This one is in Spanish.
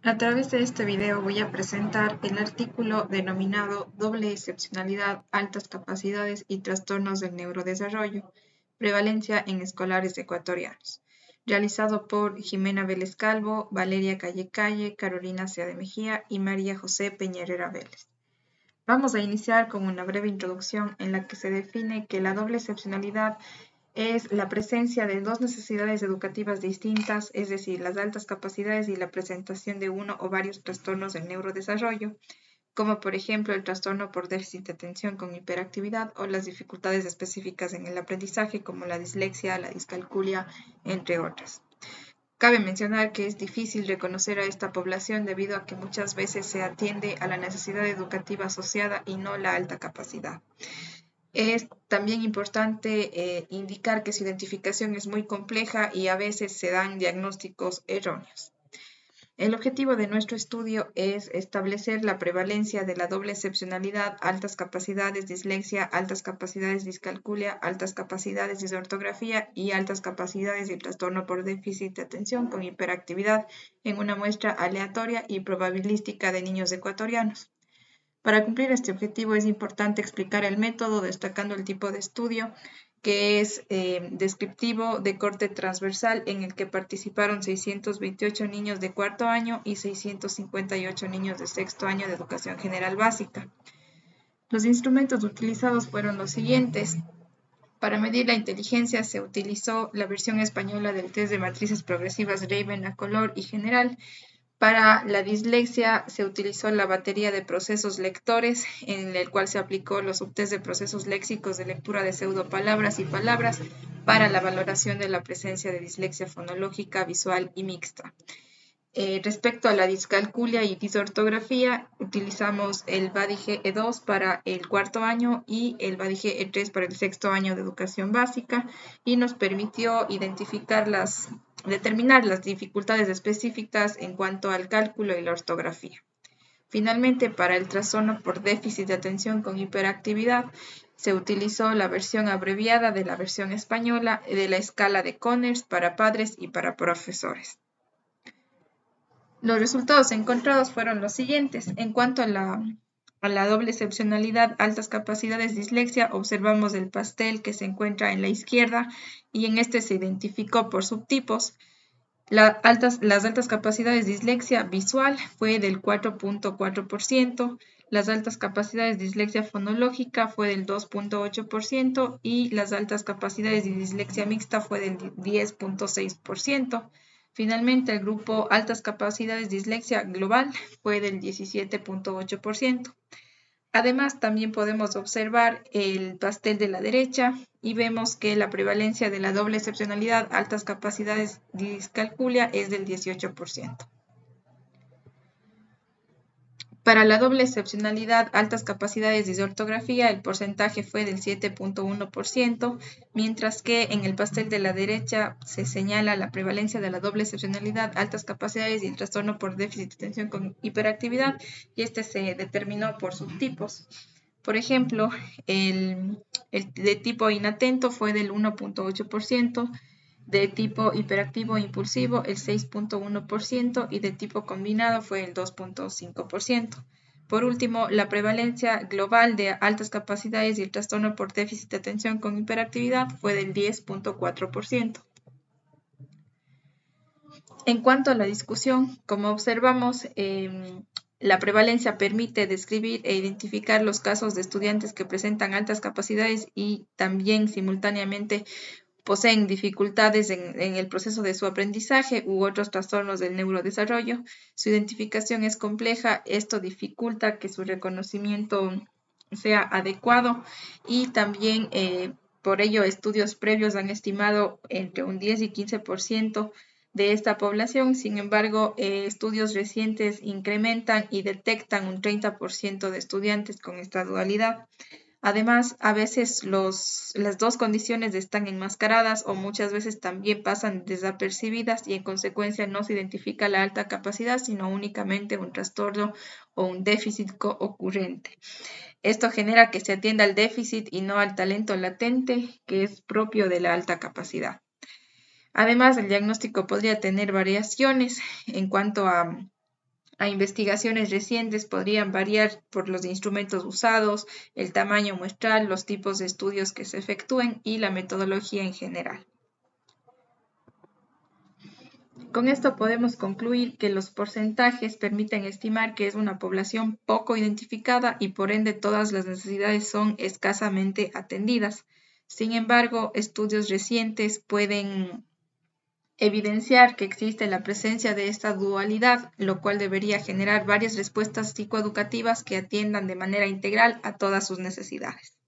A través de este video voy a presentar el artículo denominado Doble excepcionalidad, altas capacidades y trastornos del neurodesarrollo, prevalencia en escolares ecuatorianos, realizado por Jimena Vélez Calvo, Valeria Calle Calle, Carolina Sea de Mejía y María José Peñarera Vélez. Vamos a iniciar con una breve introducción en la que se define que la doble excepcionalidad es la presencia de dos necesidades educativas distintas, es decir, las altas capacidades y la presentación de uno o varios trastornos del neurodesarrollo, como por ejemplo el trastorno por déficit de atención con hiperactividad o las dificultades específicas en el aprendizaje como la dislexia, la discalculia, entre otras. Cabe mencionar que es difícil reconocer a esta población debido a que muchas veces se atiende a la necesidad educativa asociada y no la alta capacidad. Es también importante indicar que su identificación es muy compleja y a veces se dan diagnósticos erróneos. El objetivo de nuestro estudio es establecer la prevalencia de la doble excepcionalidad, altas capacidades dislexia, altas capacidades discalculia, altas capacidades disortografía y altas capacidades de trastorno por déficit de atención con hiperactividad en una muestra aleatoria y probabilística de niños ecuatorianos. Para cumplir este objetivo es importante explicar el método, destacando el tipo de estudio, que es descriptivo de corte transversal, en el que participaron 628 niños de cuarto año y 658 niños de sexto año de educación general básica. Los instrumentos utilizados fueron los siguientes. Para medir la inteligencia se utilizó la versión española del test de matrices progresivas Raven a color y general. Para la dislexia se utilizó la batería de procesos lectores, en el cual se aplicó los subtest de procesos léxicos de lectura de pseudopalabras y palabras para la valoración de la presencia de dislexia fonológica, visual y mixta. Respecto a la discalculia y disortografía, utilizamos el BADIGE E2 para el cuarto año y el BADIGE E3 para el sexto año de educación básica, y nos permitió determinar las dificultades específicas en cuanto al cálculo y la ortografía. Finalmente, para el trastorno por déficit de atención con hiperactividad, se utilizó la versión abreviada de la versión española de la escala de Conners para padres y para profesores. Los resultados encontrados fueron los siguientes. En cuanto a la doble excepcionalidad, altas capacidades dislexia, observamos el pastel que se encuentra en la izquierda y en este se identificó por subtipos. Las altas capacidades dislexia visual fue del 4.4%, las altas capacidades dislexia fonológica fue del 2.8% y las altas capacidades de dislexia mixta fue del 10.6%. Finalmente, el grupo altas capacidades dislexia global fue del 17.8%. Además, también podemos observar el pastel de la derecha y vemos que la prevalencia de la doble excepcionalidad, altas capacidades discalculia, es del 18%. Para la doble excepcionalidad, altas capacidades de disortografía, el porcentaje fue del 7.1%, mientras que en el pastel de la derecha se señala la prevalencia de la doble excepcionalidad, altas capacidades y el trastorno por déficit de atención con hiperactividad, y este se determinó por subtipos. Por ejemplo, el de tipo inatento fue del 1.8%, de tipo hiperactivo e impulsivo el 6.1% y de tipo combinado fue el 2.5%. Por último, la prevalencia global de altas capacidades y el trastorno por déficit de atención con hiperactividad fue del 10.4%. En cuanto a la discusión, como observamos, la prevalencia permite describir e identificar los casos de estudiantes que presentan altas capacidades y también simultáneamente poseen dificultades en el proceso de su aprendizaje u otros trastornos del neurodesarrollo. Su identificación es compleja, esto dificulta que su reconocimiento sea adecuado y también por ello estudios previos han estimado entre un 10 y 15% de esta población. Sin embargo, estudios recientes incrementan y detectan un 30% de estudiantes con esta dualidad. Además, a veces las dos condiciones están enmascaradas o muchas veces también pasan desapercibidas y en consecuencia no se identifica la alta capacidad, sino únicamente un trastorno o un déficit ocurrente. Esto genera que se atienda al déficit y no al talento latente, que es propio de la alta capacidad. Además, el diagnóstico podría tener variaciones en cuanto a a investigaciones recientes podrían variar por los instrumentos usados, el tamaño muestral, los tipos de estudios que se efectúen y la metodología en general. Con esto podemos concluir que los porcentajes permiten estimar que es una población poco identificada y por ende todas las necesidades son escasamente atendidas. Sin embargo, estudios recientes pueden evidenciar que existe la presencia de esta dualidad, lo cual debería generar varias respuestas psicoeducativas que atiendan de manera integral a todas sus necesidades.